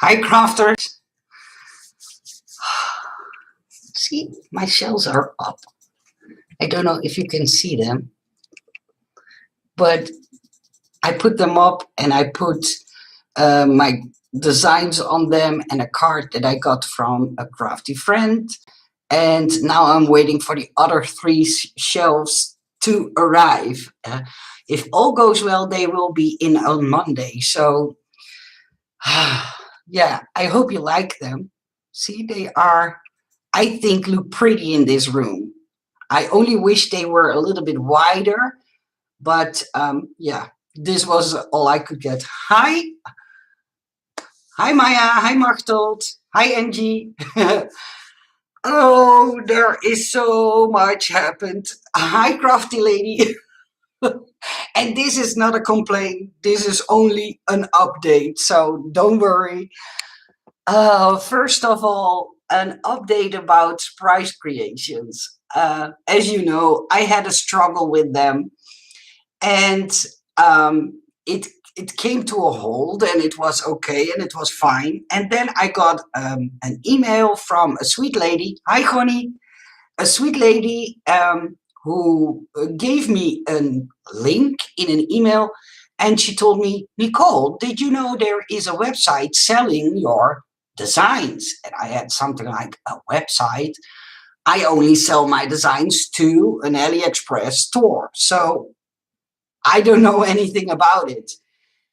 Hi, crafters. See, my shells are up. I don't know if you can see them, but I put them up and I put my designs on them and a card that I got from a crafty friend. And now I'm waiting for the other three shelves to arrive. If all goes well, they will be in on Monday. So, yeah, I hope you like them. See, they are, I think, look pretty in this room. I only wish they were a little bit wider, but yeah, this was all I could get. Hi, hi Maya, hi Martold, hi Angie. Oh, there is so much happened. Hi, crafty lady. And this is not a complaint. This is only an update, so don't worry. First of all, an update about price creations. As you know, I had a struggle with them, and it came to a hold, and it was okay, and it was fine. And then I got an email from a sweet lady. Hi, Connie. A sweet lady who gave me a link in an email, and she told me, Nicole, did you know there is a website selling your designs? And I had something like, a website? I only sell my designs to an AliExpress store, so I don't know anything about it.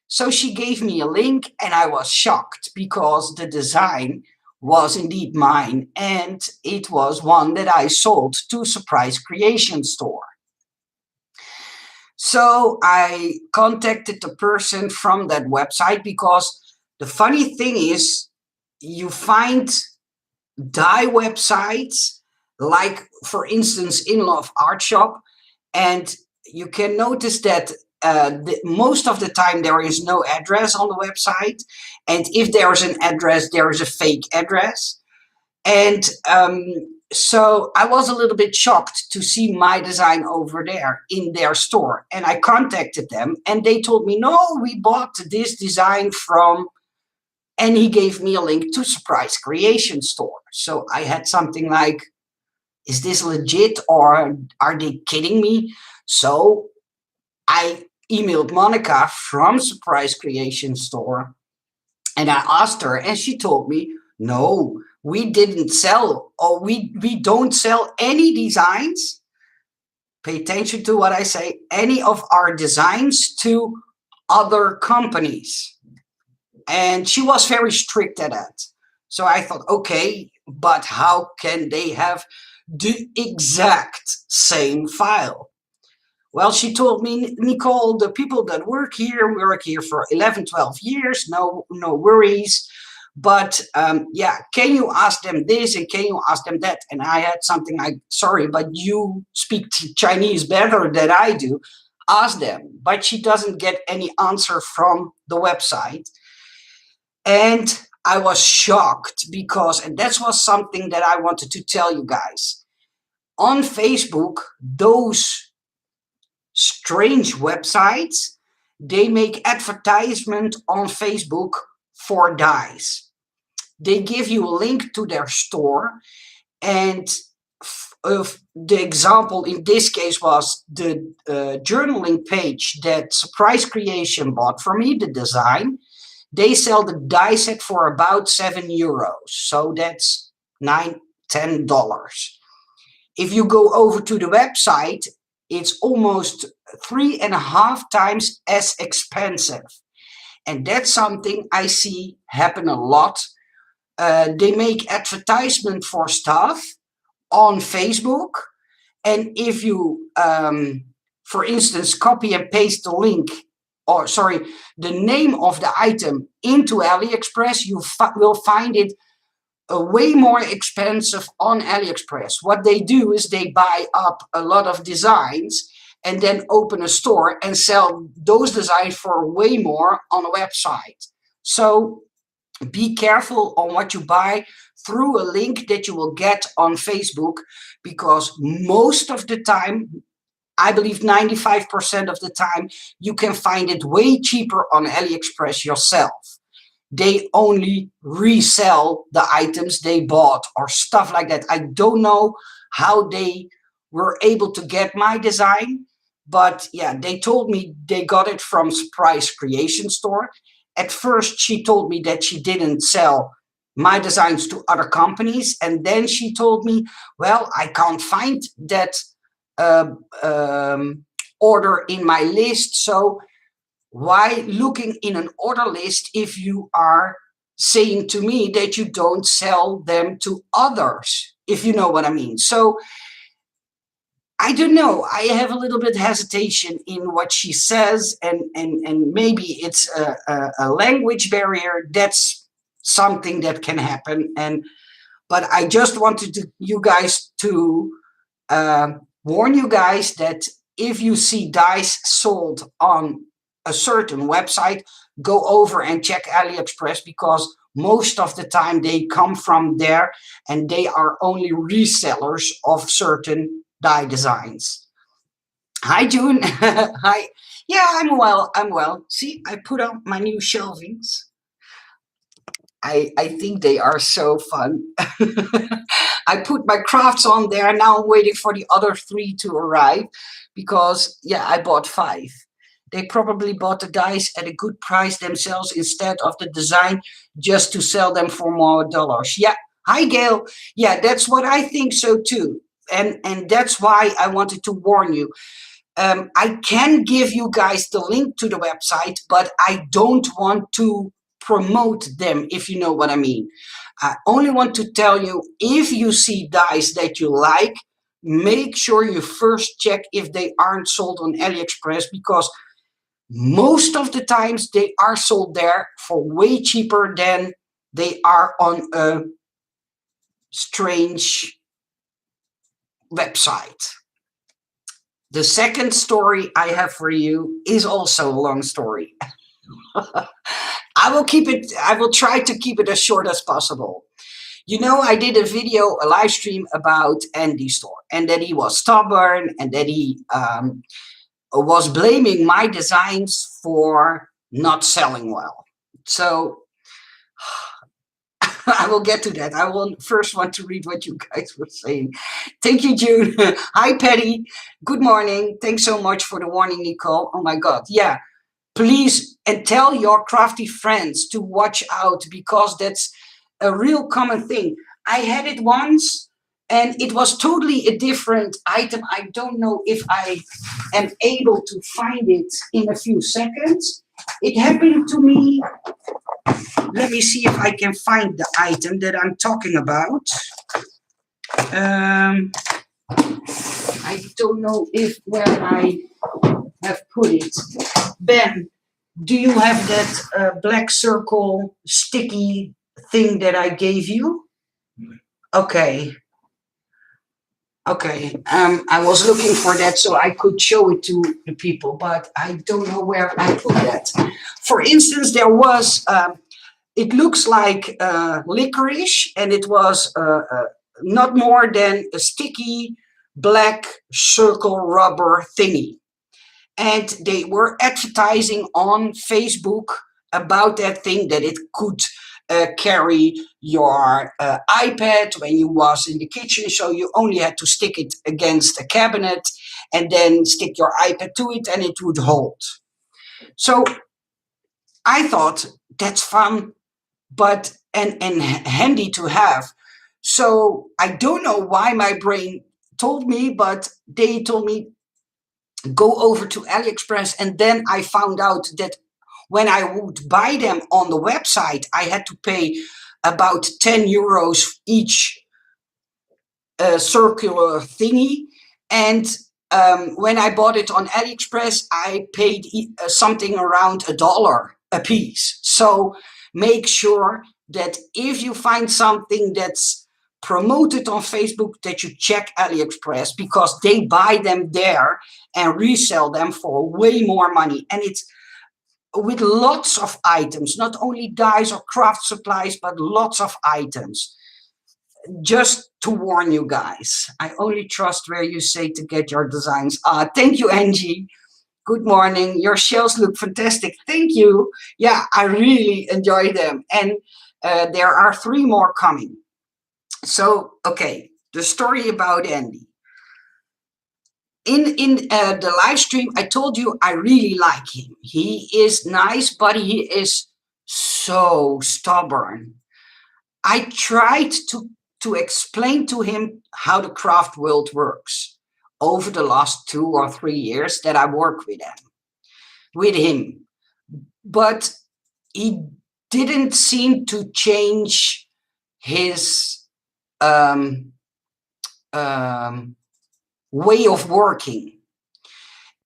So she gave me a link, and I was shocked because the design was indeed mine, and it was one that I sold to Surprise Creation Store. So I contacted the person from that website, because the funny thing is, you find dye websites, like for instance In Love Art Shop, and you can notice that most of the time there is no address on the website, and if there is an address, there is a fake address. And so I was a little bit shocked to see my design over there in their store, and I contacted them, and they told me, no, we bought this design from, and he gave me a link to Surprise Creation Store. So I had something like, is this legit, or are they kidding me? So I emailed Monica from Surprise Creation Store, and I asked her, and she told me, no, we didn't sell, or we don't sell any designs. Pay attention to what I say, any of our designs to other companies. And she was very strict at that. So I thought, okay, but how can they have the exact same file? Well, she told me, Nicole, the people that work here for 11, 12 years, no worries. But yeah, can you ask them this and can you ask them that? And I had something like, sorry, but you speak Chinese better than I do. Ask them. But she doesn't get any answer from the website. And I was shocked because, and that was something that I wanted to tell you guys. On Facebook, those strange websites, they make advertisement on Facebook for dyes. They give you a link to their store, and the example in this case was the journaling page that Surprise Creation bought for me, the design. They sell the die set for about €7. So that's $9-10. If you go over to the website, it's almost 3.5 times as expensive. And that's something I see happen a lot. They make advertisement for stuff on Facebook. And if you, for instance, copy and paste the link, or sorry, the name of the item into AliExpress, you will find it way more expensive on AliExpress. What they do is they buy up a lot of designs and then open a store and sell those designs for way more on a website. So be careful on what you buy through a link that you will get on Facebook, because most of the time, I believe 95% of the time, you can find it way cheaper on AliExpress yourself. they only resell the items they bought or stuff like that. I don't know how they were able to get my design, but yeah, they told me they got it from Surprise Creation Store. At first, she told me that she didn't sell my designs to other companies, and then she told me, well, I can't find that uh, um, order in my list. So why looking in an order list if you are saying to me that you don't sell them to others, if you know what I mean? So I don't know. I have a little bit hesitation in what she says, and maybe it's a language barrier. That's something that can happen. But I just wanted you guys to warn you guys that if you see dice sold on a certain website, go over and check AliExpress, because most of the time they come from there and they are only resellers of certain die designs. Hi, June. Hi. Yeah, I'm well. I'm well. See, I put up my new shelvings. I think they are so fun. I put my crafts on there. Now I'm waiting for the other 3 to arrive because, yeah, I bought 5. They probably bought the dice at a good price themselves instead of the design just to sell them for more dollars. Yeah. Hi, Gail. Yeah, that's what I think so too. And that's why I wanted to warn you. I can give you guys the link to the website, but I don't want to promote them, if you know what I mean. I only want to tell you, if you see dice that you like, make sure you first check if they aren't sold on AliExpress, because most of the times they are sold there for way cheaper than they are on a strange website. The second story I have for you is also a long story. I will try to keep it as short as possible. You know, I did a video, a live stream about Andy's store, and that he was stubborn, and that he was blaming my designs for not selling well. So I will get to that. I will first want to read what you guys were saying. Thank you, June. Hi, Patty. Good morning. Thanks so much for the warning, Nicole. Oh my God. Yeah. Please, and tell your crafty friends to watch out, because that's a real common thing. I had it once and it was totally a different item. I don't know if I am able to find it in a few seconds. It happened to me. Let me see if I can find the item that I'm talking about. I don't know if where I have put it. Ben, do you have that black circle sticky thing that I gave you? Okay. Okay. I was looking for that so I could show it to the people, but I don't know where I put that. For instance, there was, it looks like licorice, and it was not more than a sticky black circle rubber thingy. And they were advertising on Facebook about that thing, that it could carry your iPad when you was in the kitchen, so you only had to stick it against a cabinet and then stick your iPad to it and it would hold. So I thought, that's fun, but and handy to have. So I don't know why my brain told me, but they told me go over to AliExpress, and then I found out that when I would buy them on the website, I had to pay about 10 euros each circular thingy. And when I bought it on AliExpress, I paid something around $1 a piece. So make sure that if you find something that's promoted on Facebook, that you check AliExpress, because they buy them there and resell them for way more money. And it's with lots of items, not only dies or craft supplies, but lots of items. Just to warn you guys, I only trust where you say to get your designs. Thank you, Angie. Good morning. Your shells look fantastic. Thank you. Yeah, I really enjoy them. And there are three more coming. So, okay, the story about Andy. In the live stream, I told you I really like him. He is nice, but he is so stubborn. I tried to explain to him how the craft world works over the last 2 or 3 years that I work with him. But he didn't seem to change his um, um, way of working.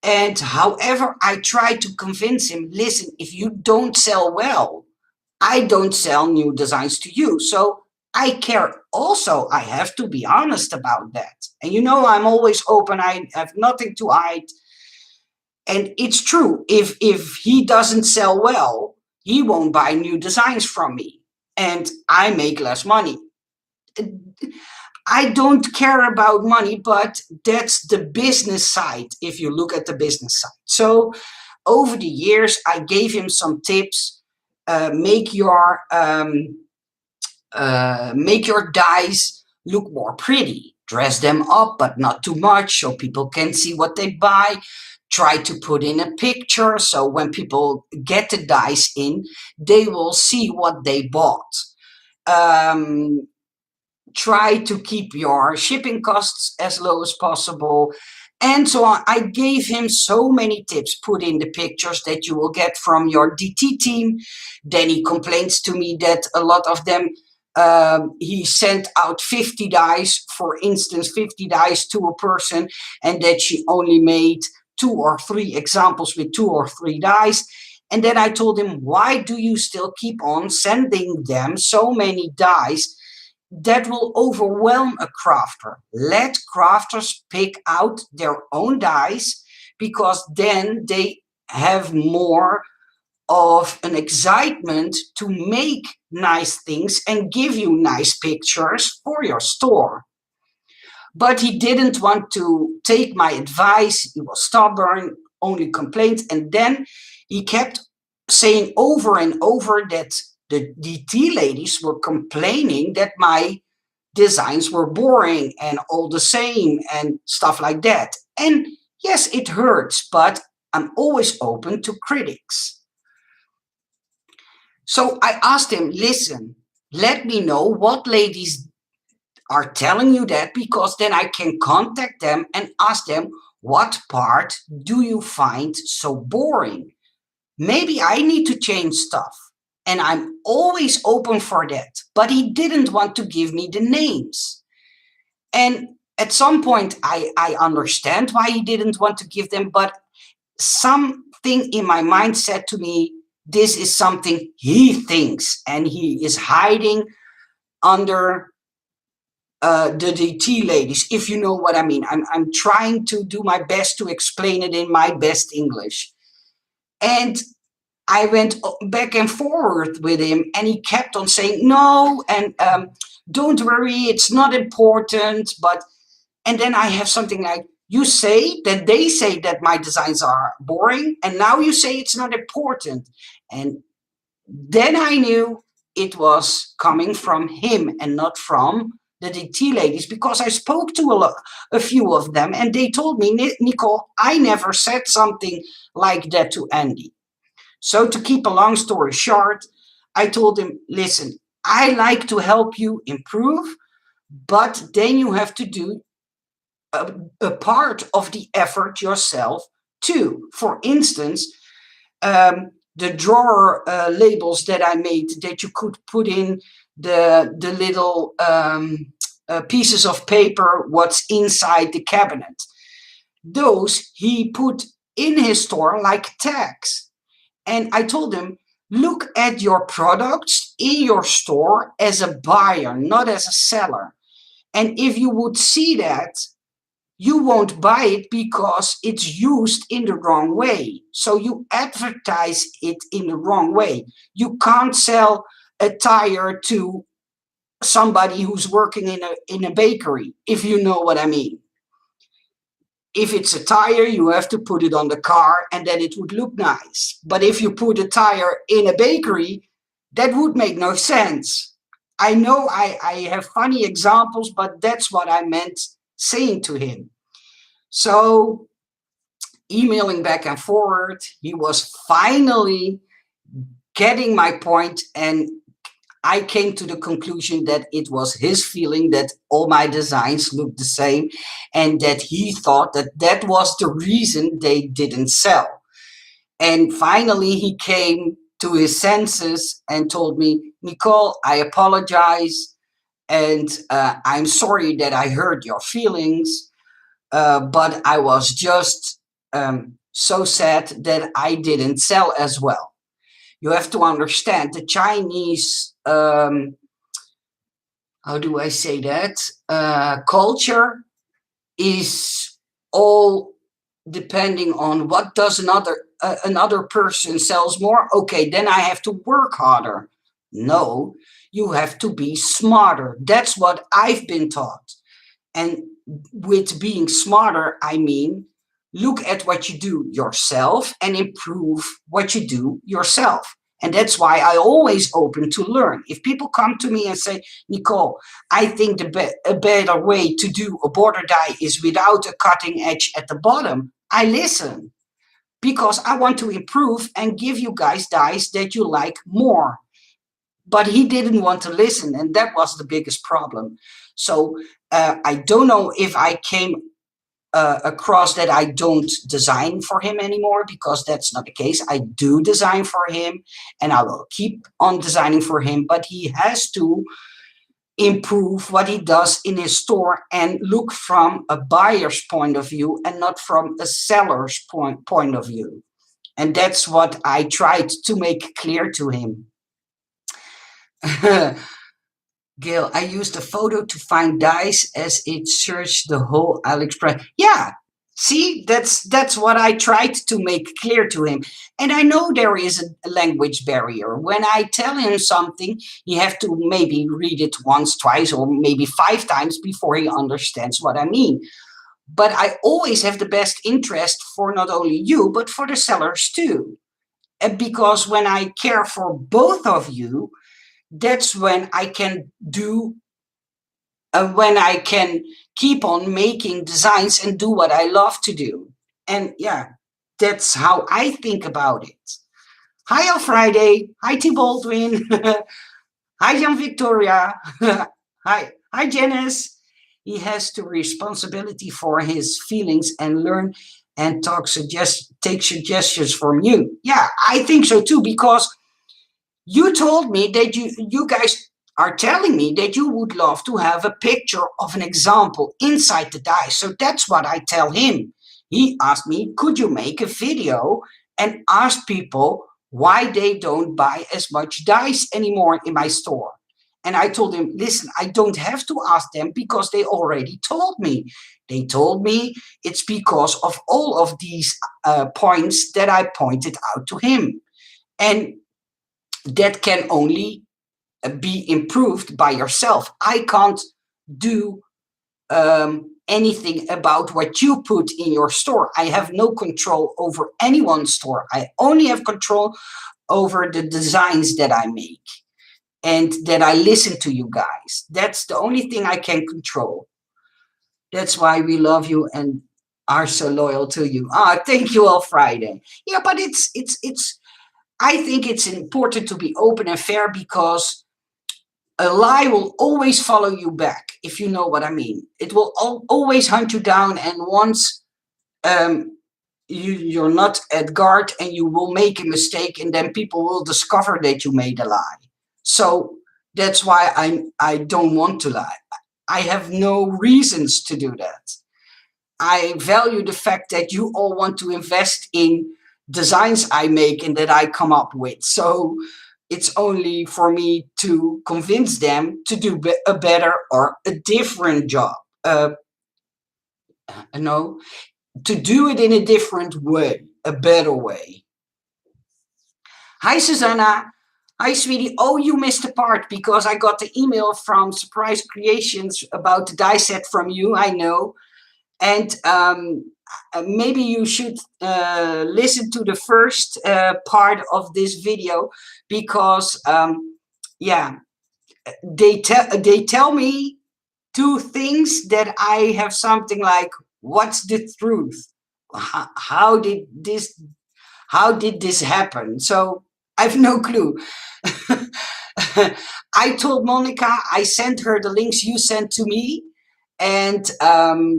And however, I tried to convince him, listen, if you don't sell well, I don't sell new designs to you. So I care also. I have to be honest about that. And I'm always open. I have nothing to hide. And it's true. If he doesn't sell well, he won't buy new designs from me. And I make less money. I don't care about money, but that's the business side if you look at the business side. So over the years, I gave him some tips. Make your dies look more pretty. Dress them up, but not too much, so people can see what they buy. Try to put in a picture, so when people get the dies in, they will see what they bought. Try to keep your shipping costs as low as possible, and so on. I gave him so many tips. Put in the pictures that you will get from your DT team. Then he complains to me that a lot of them, he sent out 50 dies, for instance, 50 dies to a person, and that she only made 2 or 3 examples with 2 or 3 dies. And then I told him, why do you still keep on sending them so many dies? That will overwhelm a crafter. Let crafters pick out their own dies, because then they have more of an excitement to make nice things and give you nice pictures for your store. But he didn't want to take my advice. He was stubborn, only complained. And then he kept saying over and over that the DT ladies were complaining that my designs were boring and all the same and stuff like that. And yes, it hurts, but I'm always open to critics. So I asked him, listen, let me know what ladies are telling you that, because then I can contact them and ask them, what part do you find so boring? Maybe I need to change stuff. And I'm always open for that. But he didn't want to give me the names. And at some point, I understand why he didn't want to give them, but something in my mind said to me, this is something he thinks, and he is hiding under the DT ladies, if you know what I mean. I'm trying to do my best to explain it in my best English. And I went back and forward with him, and he kept on saying no, and don't worry, it's not important. And then I have something like, you say that they say that my designs are boring, and now you say it's not important. And then I knew it was coming from him and not from the DT ladies, because I spoke to a few of them, and they told me, Nicole, I never said something like that to Andy. So to keep a long story short, I told him, listen, I like to help you improve, but then you have to do a part of the effort yourself too. For instance, the drawer labels that I made, that you could put in the little pieces of paper, what's inside the cabinet. Those he put in his store like tags. And I told him, look at your products in your store as a buyer, not as a seller. And if you would see that, you won't buy it because it's used in the wrong way. So you advertise it in the wrong way. You can't sell a tire to somebody who's working in a bakery, if you know what I mean. if it's a tire, you have to put it on the car and then it would look nice. But if you put a tire in a bakery, that would make no sense. I know I have funny examples, but that's what I meant saying to him. So emailing back and forward, he was finally getting my point, and I came to the conclusion that it was his feeling that all my designs looked the same, and that he thought that that was the reason they didn't sell. And finally, he came to his senses and told me, Nicole, I apologize, and I'm sorry that I hurt your feelings, but I was just so sad that I didn't sell as well. You have to understand the Chinese, how do I say that? Culture is all depending on what does another person sells more. Okay, then I have to work harder. No, you have to be smarter. That's what I've been taught. And with being smarter, I mean, look at what you do yourself and improve what you do yourself. And that's why I always open to learn. If people come to me and say, Nicole, I think a better way to do a border die is without a cutting edge at the bottom, I listen because I want to improve and give you guys dies that you like more. But he didn't want to listen, and that was the biggest problem. So I don't know if I came across that I don't design for him anymore, because that's not the case. I do design for him and I will keep on designing for him, but he has to improve what he does in his store and look from a buyer's point of view and not from a seller's point of view. And that's what I tried to make clear to him. Gail, I used a photo to find dice as it searched the whole AliExpress. Yeah, see, that's what I tried to make clear to him. And I know there is a language barrier. When I tell him something, you have to maybe read it once, twice, or maybe 5 times before he understands what I mean. But I always have the best interest for not only you, but for the sellers too. And because when I care for both of you, that's when I can do, when I can keep on making designs and do what I love to do. And yeah, that's how I think about it. Hi, Al Friday. Hi, T. Baldwin. Hi, Jan Victoria. Hi, Janice. He has the responsibility for his feelings and learn and take suggestions from you. Yeah, I think so too, because you told me that you guys are telling me that you would love to have a picture of an example inside the die. So that's what I tell him. He asked me, could you make a video and ask people why they don't buy as much dice anymore in my store? And I told him, listen, I don't have to ask them because they already told me. They told me it's because of all of these points that I pointed out to him. And that can only be improved by yourself. I can't do anything about what you put in your store. I have no control over anyone's store. I only have control over the designs that I make and that I listen to you guys. That's the only thing I can control. That's why we love you and are so loyal to you. Thank you all, Friday. Yeah, but I think it's important to be open and fair, because a lie will always follow you back, if you know what I mean. It will always hunt you down, and once you're not at guard, and you will make a mistake, and then people will discover that you made a lie. So that's why I don't want to lie. I have no reasons to do that. I value the fact that you all want to invest in designs I make and that I come up with. So it's only for me to convince them to do a better or a different job. No, to do it in a different way, a better way. Hi, Susanna. Hi, sweetie. Oh, you missed a part because I got the email from Surprise Creations about the die set from you. I know. And maybe you should listen to the first part of this video, because yeah, they tell me two things that I have something like, what's the truth? How did this happen? So I have no clue. I told Monica, I sent her the links you sent to me, and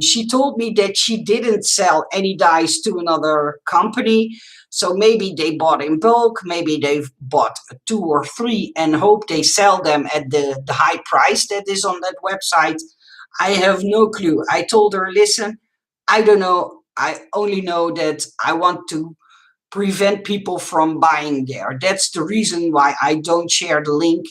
she told me that she didn't sell any dice to another company. So maybe they bought in bulk, maybe they've bought 2 or 3 and hope they sell them at the high price that is on that website. I have no clue. I told her, listen, I don't know. I only know that I want to prevent people from buying there. That's the reason why I don't share the link,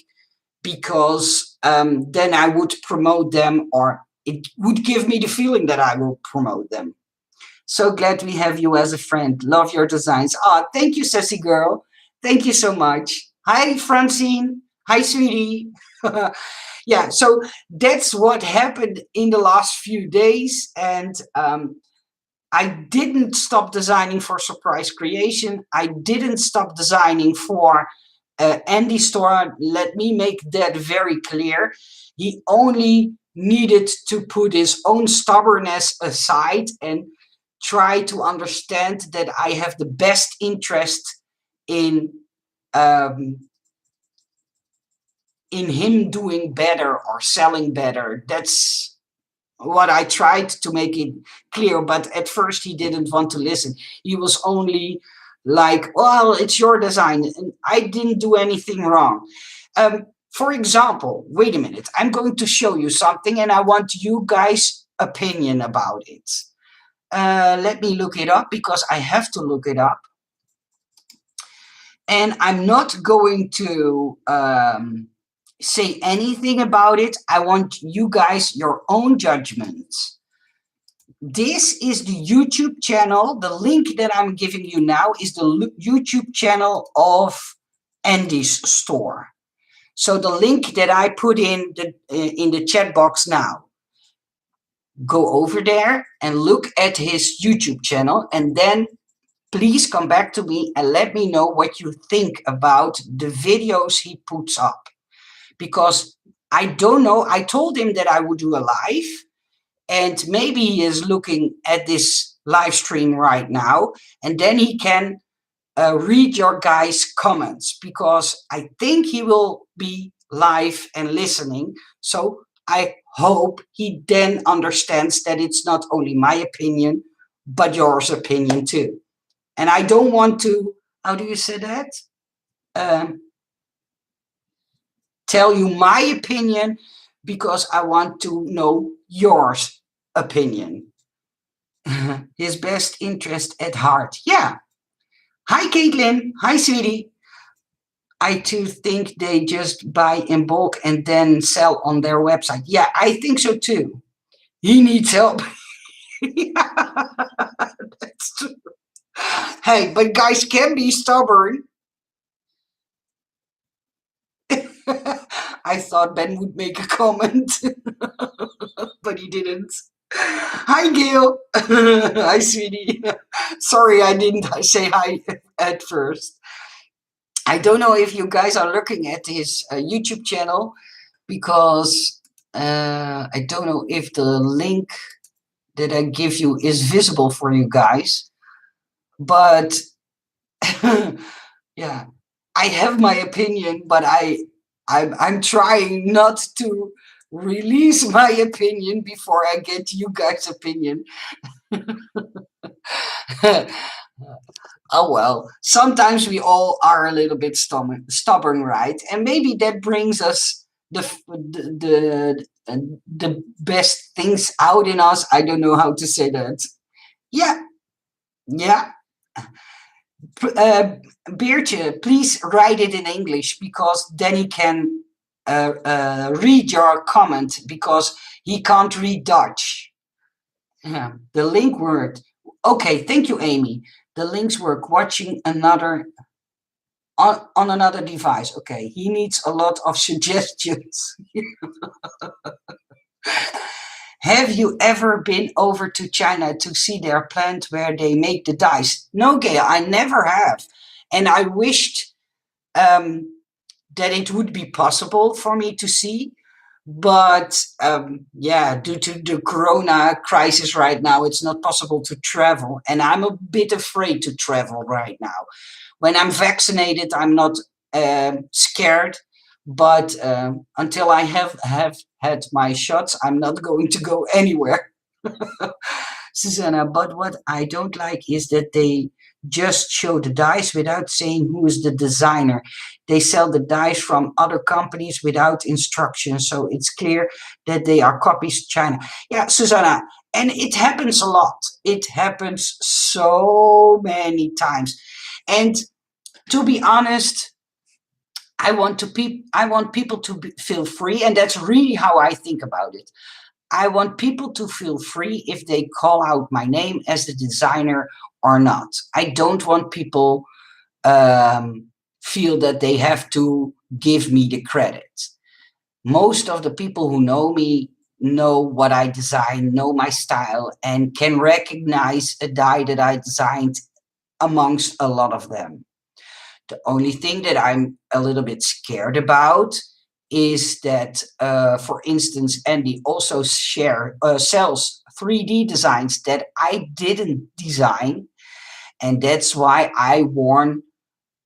because then I would promote them, or it would give me the feeling that I will promote them. So glad we have you as a friend. Love your designs. Oh, thank you, Sassy Girl. Thank you so much. Hi, Francine. Hi, sweetie. Yeah, so that's what happened in the last few days. And I didn't stop designing for Surprise Creation. I didn't stop designing for Andy Store. Let me make that very clear. He only needed to put his own stubbornness aside and try to understand that I have the best interest in um, him doing better or selling better. That's what I tried to make it clear, but at first he didn't want to listen. He was only like, well, it's your design, and I didn't do anything wrong. For example, wait a minute, I'm going to show you something, and I want you guys' opinion about it. Let me look it up, because I have to look it up. And I'm not going to say anything about it. I want you guys your own judgments. This is the YouTube channel. The link that I'm giving you now is the YouTube channel of Andy's store. So the link that I put in the chat box now, go over there and look at his YouTube channel, and then please come back to me and let me know what you think about the videos he puts up. Because I don't know, I told him that I would do a live, and maybe he is looking at this live stream right now, and then he can read your guys' comments, because I think he will be live and listening. So I hope he then understands that it's not only my opinion, but yours opinion too. And I don't want to, how do you say that? Tell you my opinion, because I want to know yours opinion. His best interest at heart. Yeah. Hi, Caitlin. Hi, sweetie. I too think they just buy in bulk and then sell on their website. Yeah, I think so too. He needs help. Yeah, that's true. Hey, but guys can be stubborn. I thought Ben would make a comment, but he didn't. Hi, Gail. Hi, sweetie. Sorry, I didn't say hi at first. I don't know if you guys are looking at his YouTube channel, because I don't know if the link that I give you is visible for you guys. But yeah, I have my opinion, but I'm trying not to release my opinion before I get you guys' opinion. Oh well, sometimes we all are a little bit stubborn, right? And maybe that brings us the best things out in us. I don't know how to say that. Yeah, yeah. Beertje, please write it in English, because then he can read your comment, because he can't read Dutch. Yeah, the link word. Okay, thank you, Amy. The links work. Watching another on another device. Okay, he needs a lot of suggestions. Have you ever been over to China to see their plant where they make the dyes? No, Gail, I never have. And I wished that it would be possible for me to see. But yeah, due to the corona crisis right now, it's not possible to travel. And I'm a bit afraid to travel right now. When I'm vaccinated, I'm not scared. But until I have had my shots, I'm not going to go anywhere. Susanna, but what I don't like is that they just show the dice without saying who is the designer. They sell the dice from other companies without instructions, so it's clear that they are copies China. Yeah, Susanna, and it happens a lot. It happens so many times. And to be honest, I want people to feel free, and that's really how I think about it. I want people to feel free if they call out my name as the designer or not. I don't want people feel that they have to give me the credit. Most of the people who know me know what I design, know my style, and can recognize a die that I designed amongst a lot of them. The only thing that I'm a little bit scared about is that, for instance, Andy also sells 3D designs that I didn't design, and that's why I warn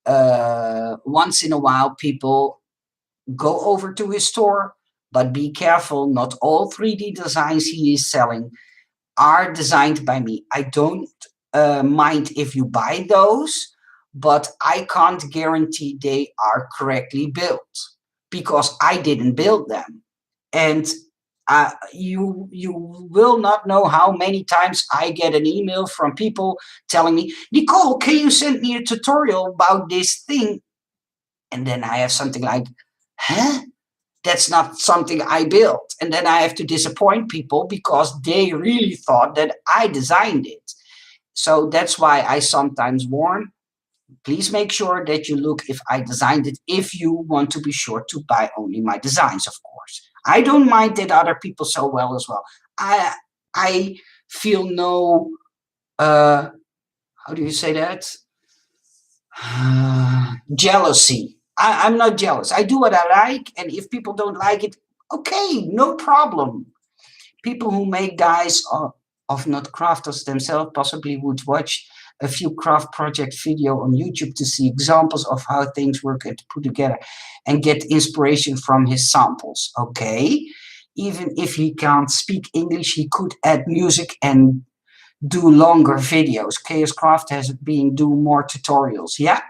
once in a while people go over to his store, but be careful. Not all 3D designs he is selling are designed by me. I don't mind if you buy those, but I can't guarantee they are correctly built because I didn't build them. And you will not know how many times I get an email from people telling me, Nicole, can you send me a tutorial about this thing? And then I have something like, huh? That's not something I built. And then I have to disappoint people because they really thought that I designed it. So that's why I sometimes warn, please make sure that you look if I designed it, if you want to be sure to buy only my designs, of course. I don't mind that other people so well as well. I feel no, how do you say that? Jealousy. I'm not jealous. I do what I like, and if people don't like it, okay, no problem. People who make dyes of not crafters themselves possibly would watch a few craft project video on YouTube to see examples of how things work and put together and get inspiration from his samples. Okay. Even if he can't speak English, he could add music and do longer videos. Chaos Craft has been doing more tutorials. Yeah.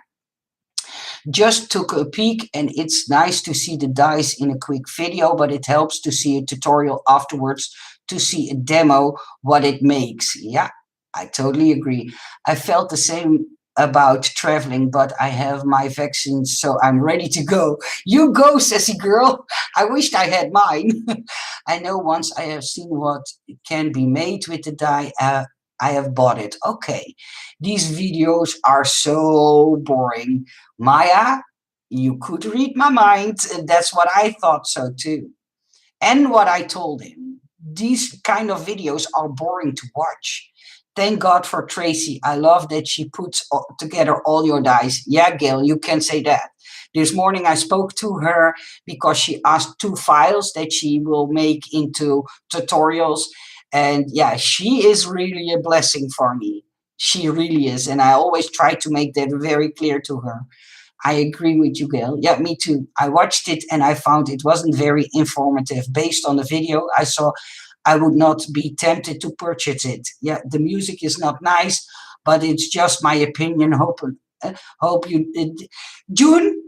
Just took a peek, and it's nice to see the dice in a quick video, but it helps to see a tutorial afterwards to see a demo what it makes. Yeah, I totally agree. I felt the same about traveling, but I have my vaccines, so I'm ready to go. You go, sassy girl. I wished I had mine. I know once I have seen what can be made with the die, I have bought it. Okay, these videos are so boring. Maya, you could read my mind. And that's what I thought so too. And what I told him. These kind of videos are boring to watch. Thank God for Tracy. I love that she puts together all your dice. Yeah, Gail, you can say that. This morning I spoke to her because she asked 2 files that she will make into tutorials. And yeah, she is really a blessing for me. She really is. And I always try to make that very clear to her. I agree with you, Gail. Yeah, me too. I watched it and I found it wasn't very informative. Based on the video I saw, I would not be tempted to purchase it. Yeah, the music is not nice, but it's just my opinion. Hope you. June,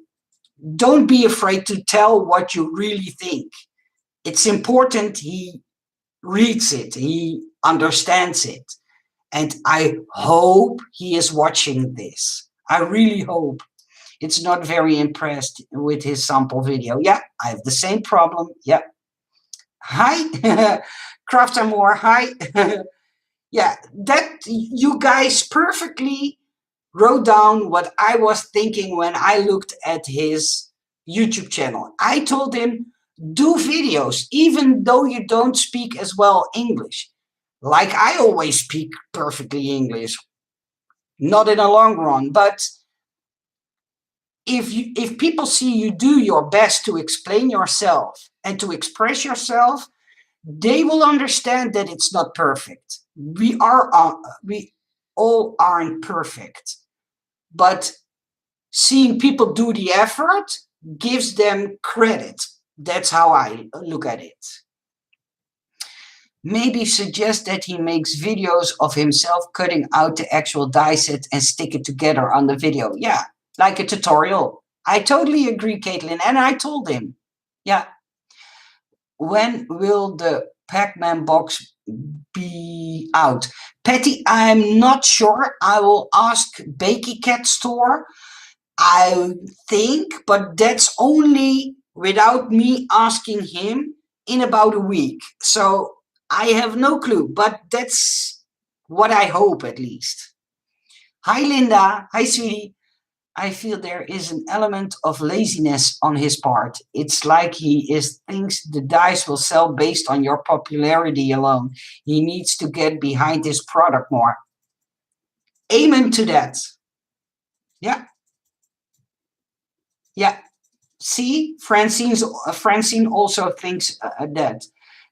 don't be afraid to tell what you really think. It's important he reads it, he understands it. And I hope he is watching this. I really hope. It's not very impressed with his sample video. Yeah, I have the same problem. Yeah. Hi, Craft and More. Hi. Yeah, that you guys perfectly wrote down what I was thinking when I looked at his YouTube channel. I told him, Do videos, even though you don't speak as well English. Like I always speak perfectly English, not in a long run, but if people see you do your best to explain yourself and to express yourself, they will understand that it's not perfect. We all aren't perfect, but seeing people do the effort gives them credit. That's how I look at it. Maybe suggest that he makes videos of himself cutting out the actual die set and stick it together on the video. Yeah, like a tutorial. I totally agree, Caitlin, and I told him. Yeah. When will the Pac-Man box be out? Patty, I'm not sure. I will ask Bakey Cat Store, I think, but that's only without me asking him in about a week. So I have no clue, but that's what I hope at least. Hi, Linda. Hi, sweetie. I feel there is an element of laziness on his part. It's like he is thinks the dice will sell based on your popularity alone. He needs to get behind his product more. Amen to that. Yeah, yeah. See, Francine also thinks that.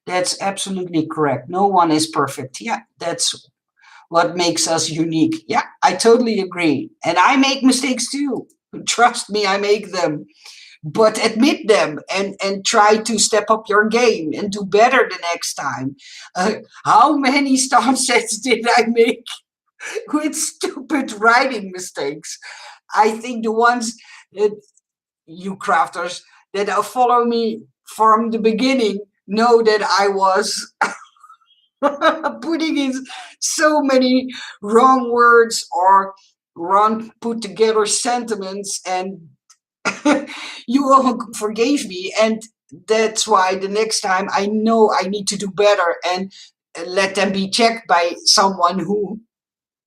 That's absolutely correct. No one is perfect. Yeah, that's what makes us unique. Yeah, I totally agree. And I make mistakes too. Trust me, I make them. But admit them and try to step up your game and do better the next time. How many stamp sets did I make with stupid writing mistakes? I think the ones that you crafters that follow me from the beginning know that I was putting in so many wrong words or wrong put together sentiments, and you all forgave me, and that's why the next time I know I need to do better and let them be checked by someone who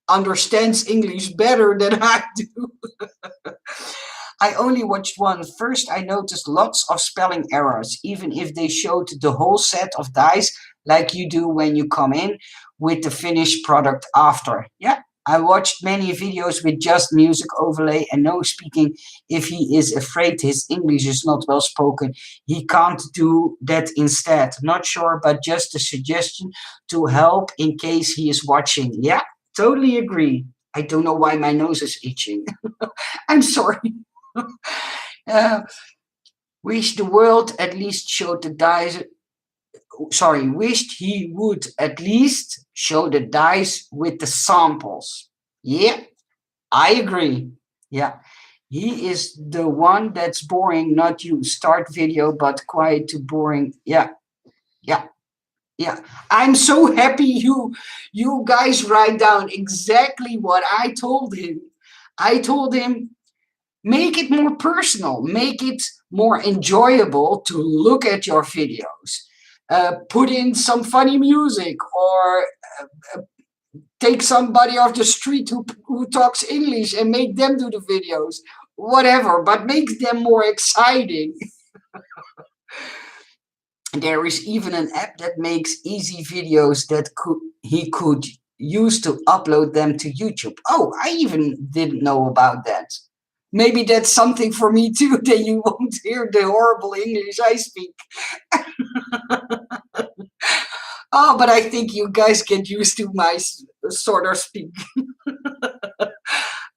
understands English better than I do. I only watched one. First, I noticed lots of spelling errors, even if they showed the whole set of dice like you do when you come in with the finished product after. Yeah, I watched many videos with just music overlay and no speaking. If he is afraid his English is not well spoken, he can't do that instead. Not sure, but just a suggestion to help in case he is watching. Yeah, totally agree. I don't know why my nose is itching. I'm sorry. Uh, wish the world at least showed the dice. Sorry, wished he would at least show the dice with the samples. Yeah, I agree. Yeah, he is the one that's boring, not you. Start video, but quiet to boring. Yeah, yeah, yeah. I'm so happy you guys write down exactly what I told him. I told him make it more personal, make it more enjoyable to look at your videos. Put in some funny music or take somebody off the street who talks English and make them do the videos. Whatever, but make them more exciting. There is even an app that makes easy videos that he could use to upload them to YouTube. Oh, I even didn't know about that. Maybe that's something for me too, that you won't hear the horrible English I speak. Oh, but I think you guys get used to my sort of speak.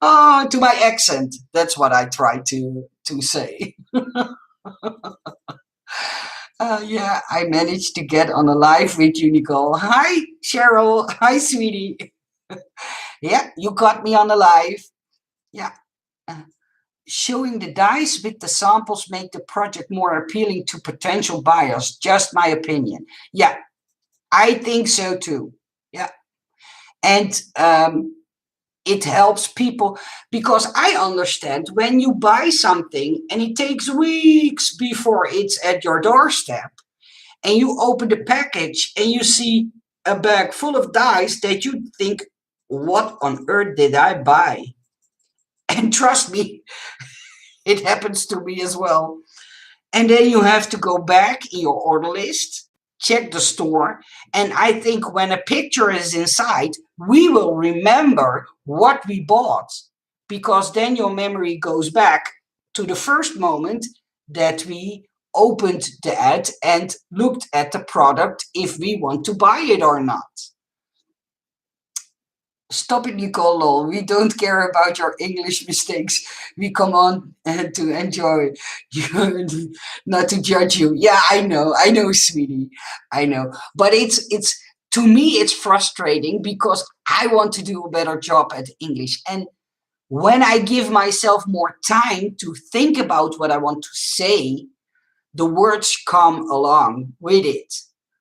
Oh, to my accent. That's what I try to say. Yeah, I managed to get on a live with you, Nicole. Hi, Cheryl. Hi, sweetie. Yeah, you got me on a live. Yeah. Uh, Showing the dice with the samples make the project more appealing to potential buyers. Just my opinion. Yeah, I think so too. Yeah. And it helps people because I understand when you buy something and it takes weeks before it's at your doorstep and you open the package and you see a bag full of dice that you think, what on earth did I buy? And trust me, it happens to me as well. And then you have to go back in your order list, check the store. And I think when a picture is inside, we will remember what we bought, because then your memory goes back to the first moment that we opened the ad and looked at the product if we want to buy it or not. Stop it, Nicole. Lol. We don't care about your English mistakes. We come on to enjoy you, not to judge you. Yeah, I know, sweetie, I know. But it's to me, it's frustrating because I want to do a better job at English, and when I give myself more time to think about what I want to say, the words come along with it.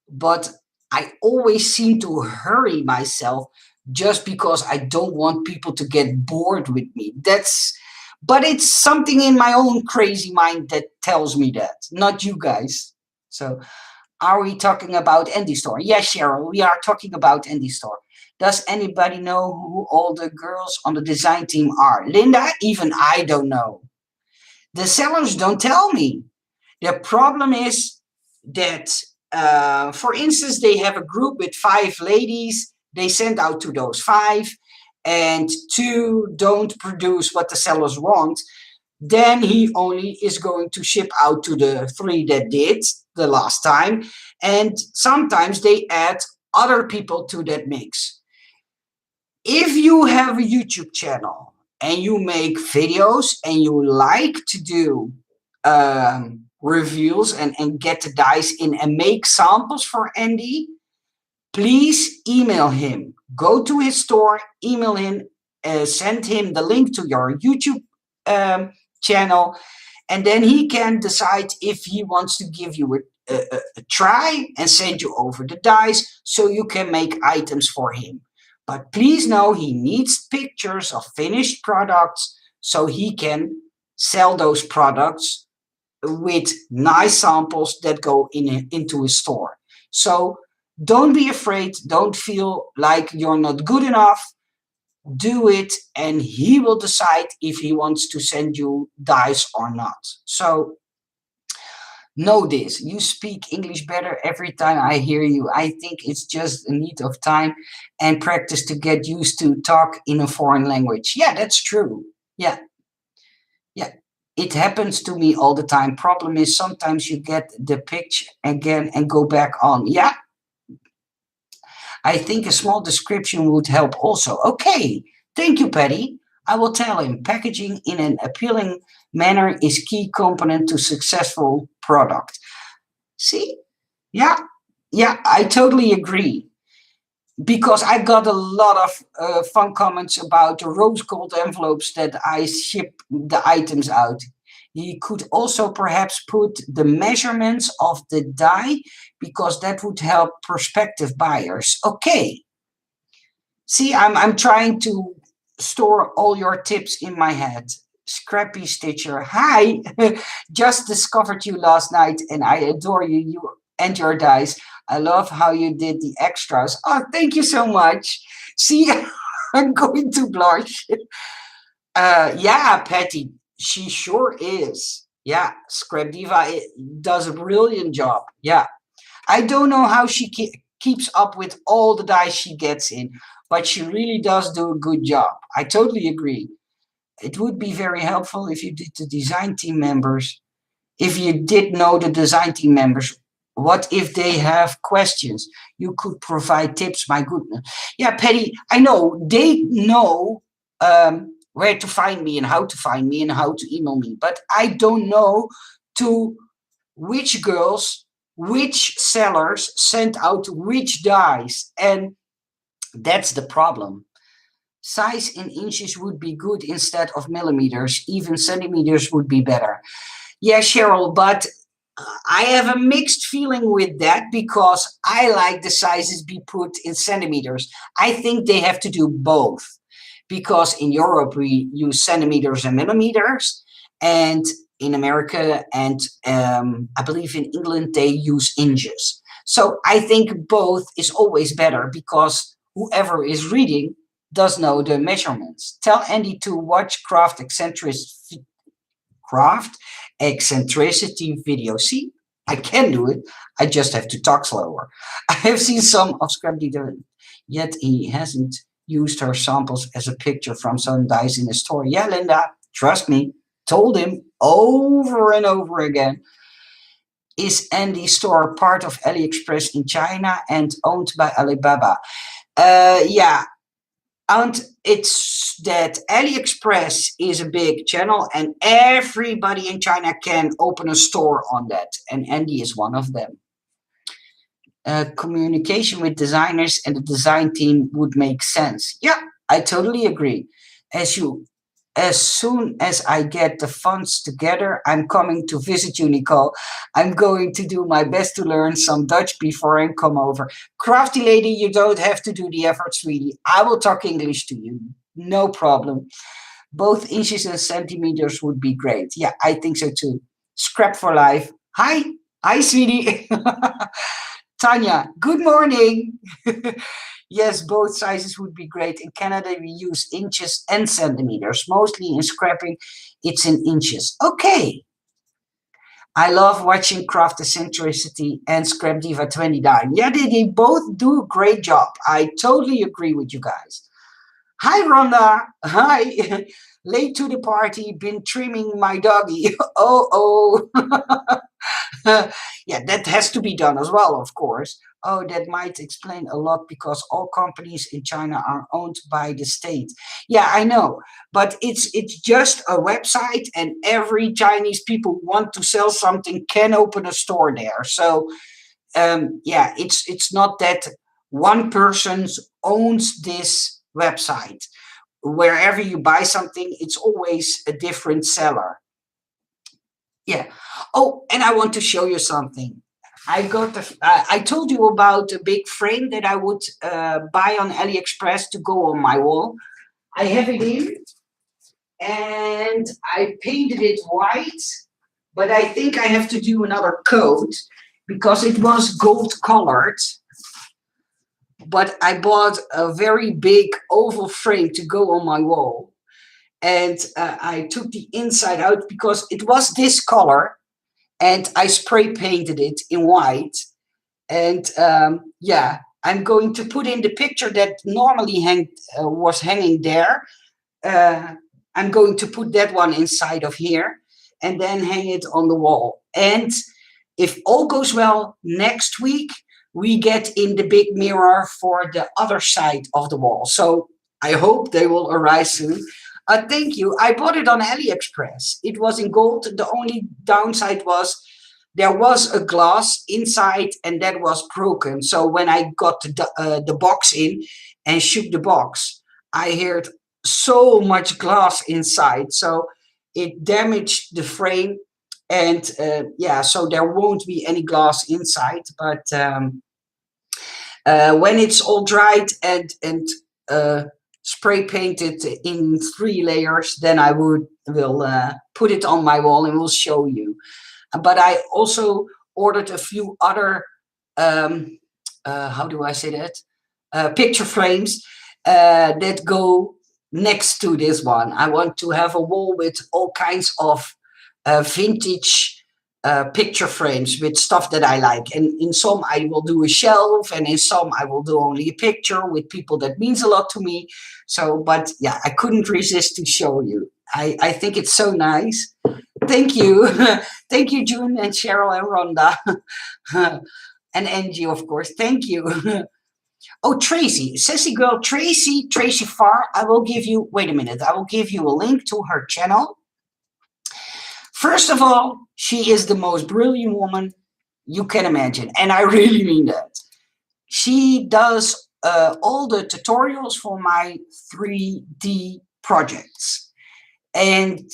But I always seem to hurry myself just because I don't want people to get bored with me. But it's something in my own crazy mind that tells me that, not you guys. So, are we talking about Andy Store? Yes, Cheryl, we are talking about Andy Store. Does anybody know who all the girls on the design team are? Linda, even I don't know. The sellers don't tell me. The problem is that, for instance, they have a group with 5 ladies. They send out to those 5, and 2 don't produce what the sellers want. Then he only is going to ship out to the 3 that did the last time. And sometimes they add other people to that mix. If you have a YouTube channel and you make videos and you like to do reviews and get the dice in and make samples for Andy, please email him. Go to his store, email him, send him the link to your YouTube channel, and then he can decide if he wants to give you a try and send you over the dice so you can make items for him. But please know he needs pictures of finished products so he can sell those products with nice samples that go into his store. So don't be afraid. Don't feel like you're not good enough. Do it, and he will decide if he wants to send you dice or not. So know this, you speak English better every time I hear you. I think it's just a need of time and practice to get used to talk in a foreign language. Yeah, that's true. Yeah, yeah. It happens to me all the time. Problem is sometimes you get the pitch again and go back on. Yeah, I think a small description would help also. Okay, thank you, Patty. I will tell him packaging in an appealing manner is key component to successful product. See? Yeah, yeah, I totally agree. Because I got a lot of fun comments about the rose gold envelopes that I ship the items out. You could also perhaps put the measurements of the die because that would help prospective buyers. Okay. See, I'm trying to store all your tips in my head. Scrappy Stitcher, hi! Just discovered you last night and I adore you, you and your dice. I love how you did the extras. Oh, thank you so much. See, I'm going to blush. Yeah, Patty, she sure is. Yeah, Scrap Diva does a brilliant job. Yeah, I don't know how she keeps up with all the dice she gets in, but she really does do a good job. I totally agree. It would be very helpful if you did the design team members, if you did know the design team members. What if they have questions? You could provide tips. My goodness. Yeah, Patty, I know they know where to find me and how to find me and how to email me, but I don't know to which girls, which sellers sent out which dies. And that's the problem. Size in inches would be good instead of millimeters. Even centimeters would be better. Yeah, Cheryl, but I have a mixed feeling with that because I like the sizes be put in centimeters. I think they have to do both because in Europe we use centimeters and millimeters, and in America and I believe in England they use inches. So I think both is always better because whoever is reading does know the measurements. Tell Andy to watch Craft eccentricity video. See, I can do it. I just have to talk slower. I have seen some of Scrapdy, yet he hasn't used her samples as a picture from some dice in the store. Yeah, Linda, trust me, told him over and over again. Is Andy's store part of AliExpress in China and owned by Alibaba? Yeah, and it's that AliExpress is a big channel and everybody in China can open a store on that. And Andy is one of them. Communication with designers and the design team would make sense. Yeah, I totally agree. As soon as I get the funds together, I'm coming to visit you, Nicole. I'm going to do my best to learn some Dutch before I come over. Crafty lady, you don't have to do the effort, sweetie. I will talk English to you. No problem. Both inches and centimeters would be great. Yeah, I think so too. Scrap for life. Hi. Hi, sweetie. Tanya, good morning. Yes, both sizes would be great. In Canada, we use inches and centimeters. Mostly in scrapping, it's in inches. Okay. I love watching Craft Eccentricity and Scrap Diva 29. Yeah, they both do a great job. I totally agree with you guys. Hi, Rhonda. Hi. Late to the party, been trimming my doggy. Oh. Yeah, that has to be done as well, of course. Oh, that might explain a lot because all companies in China are owned by the state. Yeah, I know, but it's just a website, and every Chinese people want to sell something can open a store there. So yeah, it's not that one person owns this website. Wherever you buy something, it's always a different seller. Yeah. Oh, and I want to show you something. I told you about a big frame that I would buy on AliExpress to go on my wall. I have it in, and I painted it white, but I think I have to do another coat because it was gold colored. But I bought a very big oval frame to go on my wall, and I took the inside out because it was this color, and I spray painted it in white. And yeah, I'm going to put in the picture that normally was hanging there. I'm going to put that one inside of here and then hang it on the wall. And if all goes well, next week we get in the big mirror for the other side of the wall. So I hope they will arrive soon. Thank you. I bought it on AliExpress. It was in gold. The only downside was there was a glass inside and that was broken. So when I got the box in and shook the box, I heard so much glass inside. So it damaged the frame. And yeah, so there won't be any glass inside. But when it's all dried and spray painted in 3 layers, then I will put it on my wall and will show you. But I also ordered a few other, how do I say that? Picture frames that go next to this one. I want to have a wall with all kinds of vintage picture frames with stuff that I like. And in some I will do a shelf, and in some I will do only a picture with people that means a lot to me. So, but yeah, I couldn't resist to show you. I think it's so nice. Thank you. Thank you, June and Cheryl and Rhonda. And Angie, of course. Thank you. Oh, Tracy, Sassy Girl, Tracy Farr. I will give you, wait a minute, I will give you a link to her channel. First of all, she is the most brilliant woman you can imagine. And I really mean that. She does all the tutorials for my 3D projects. And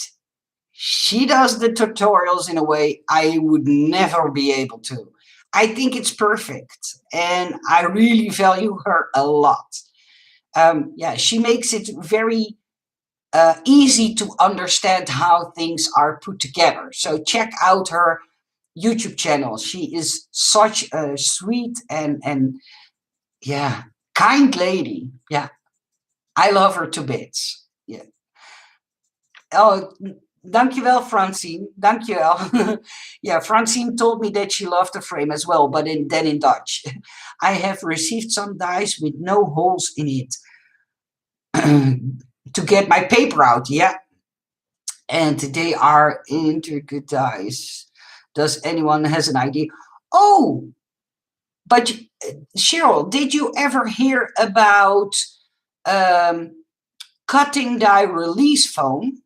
she does the tutorials in a way I would never be able to. I think it's perfect, and I really value her a lot. Yeah, she makes it very easy to understand how things are put together. So check out her YouTube channel. She is such a sweet and yeah, kind lady. Yeah, I love her to bits. Yeah. Oh, Dankjewel, Francine. Dankjewel. Yeah, Francine told me that she loved the frame as well, but then in Dutch. I have received some dies with no holes in it to get my paper out. Yeah, and they are intricate dies. Does anyone has an idea? Oh, but Cheryl, did you ever hear about um, cutting die release foam?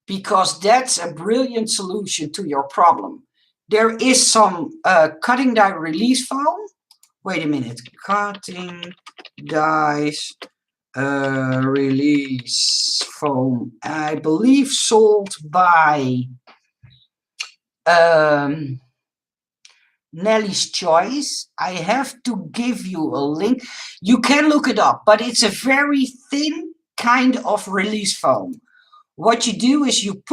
Because that's a brilliant solution to your problem. There is some cutting die release foam. Wait a minute. Cutting dies release foam. I believe sold by um, Nelly's Choice. I have to give you a link. You can look it up, but it's a very thin kind of release foam. What you do is you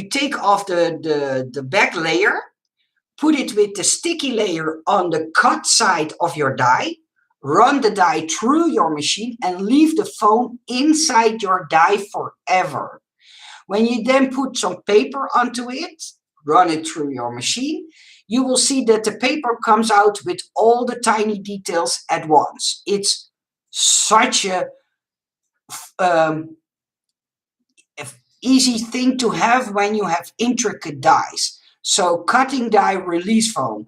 take off the back layer, put it with the sticky layer on the cut side of your die, run the die through your machine and leave the foam inside your die forever. When you then put some paper onto it, run it through your machine, you will see that the paper comes out with all the tiny details at once. It's such a um, easy thing to have when you have intricate dies. So cutting die release foam.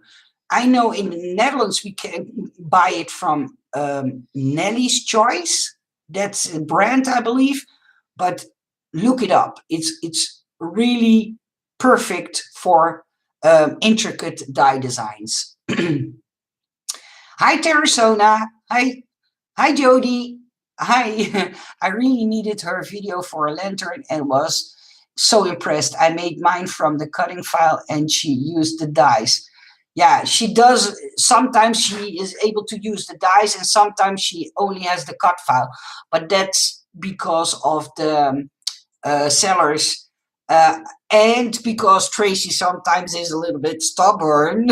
I know in the Netherlands we can buy it from Nelly's Choice. That's a brand, I believe. But look it up. It's really perfect for intricate die designs. Hi, Teresona. Hi, Jody. Hi. I really needed her video for a lantern and was so impressed. I made mine from the cutting file and she used the dies. Yeah, she does. Sometimes she is able to use the dies and sometimes she only has the cut file. But that's because of the sellers. And because Tracy sometimes is a little bit stubborn,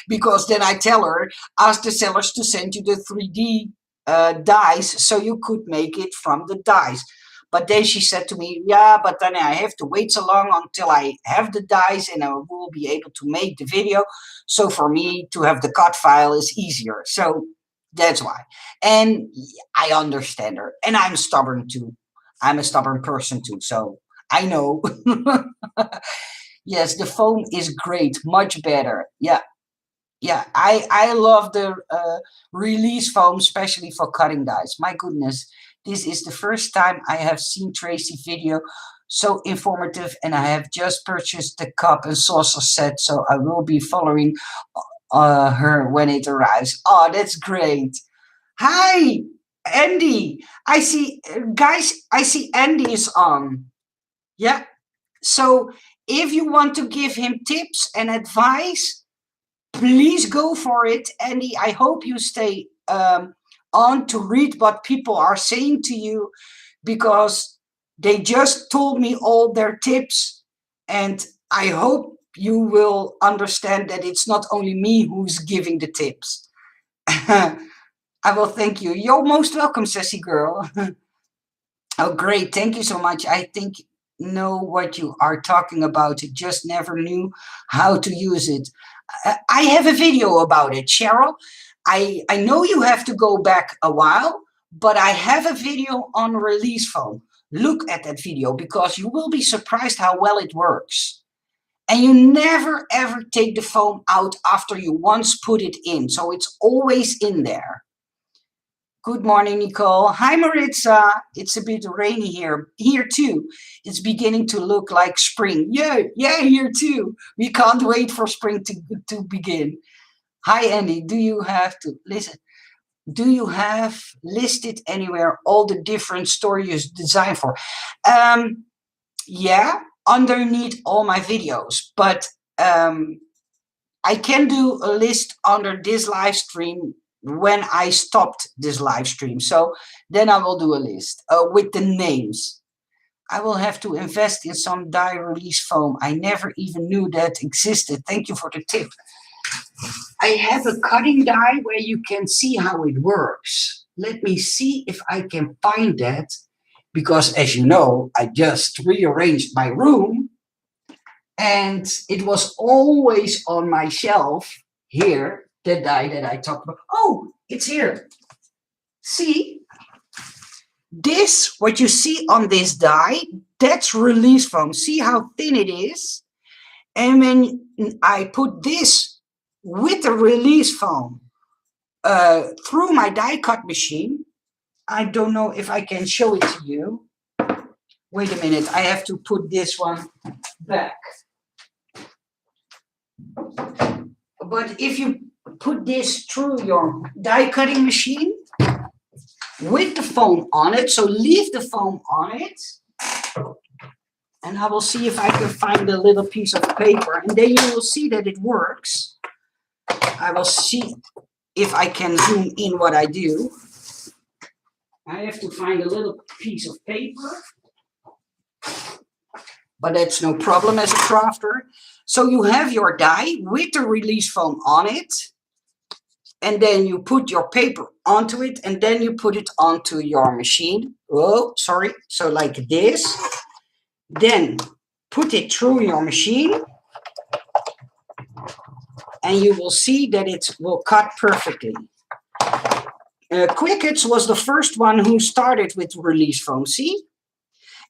because then I tell her, ask the sellers to send you the 3D dies so you could make it from the dies. But then she said to me, yeah, but then I have to wait so long until I have the dies and I will be able to make the video. So for me to have the cut file is easier. So that's why. And I understand her. And I'm stubborn too. I'm a stubborn person too. So I know. Yes, the foam is great. Much better. Yeah. Yeah, I love the release foam, especially for cutting dies. My goodness, this is the first time I have seen Tracy video, so informative, and I have just purchased the cup and saucer set, so I will be following her when it arrives. Oh, that's great. Hi, Andy. I see, guys, I see Andy is on. Yeah, so if you want to give him tips and advice, please go for it, Andy. I hope you stay on to read what people are saying to you because they just told me all their tips. And I hope you will understand that it's not only me who's giving the tips. I will thank you. You're most welcome, Sassy girl. Oh, great. Thank you so much. I think know what you are talking about. Just never knew how to use it. I have a video about it, Cheryl. I know you have to go back a while, but I have a video on release foam. Look at that video because you will be surprised how well it works. And you never ever take the foam out after you once put it in. So it's always in there. Good morning, Nicole. Hi, Maritza. It's a bit rainy here. Here too. It's beginning to look like spring. Yeah, here too. We can't wait for spring to begin. Hi, Andy. Do you have to listen? Do you have listed anywhere all the different stories you design for? Yeah, underneath all my videos, but I can do a list under this live stream when I stopped this live stream. So then I will do a list with the names. I will have to invest in some die release foam. I never even knew that existed. Thank you for the tip. I have a cutting die where you can see how it works. Let me see if I can find that because as you know, I just rearranged my room and it was always on my shelf here, the die that I talked about. Oh, it's here. See, this, what you see on this die, that's release foam. See how thin it is? And when I put this with the release foam through my die cut machine, I don't know if I can show it to you. Wait a minute, I have to put this one back. But if you put this through your die cutting machine with the foam on it, so leave the foam on it, and I will see if I can find a little piece of paper, and then you will see that it works. I will see if I can zoom in what I do. I have to find a little piece of paper, but that's no problem as a crafter. So you have your die with the release foam on it, and then you put your paper onto it, and then you put it onto your machine. Oh, sorry. So like this. Then put it through your machine, and you will see that it will cut perfectly. Crickets was the first one who started with release foam, see?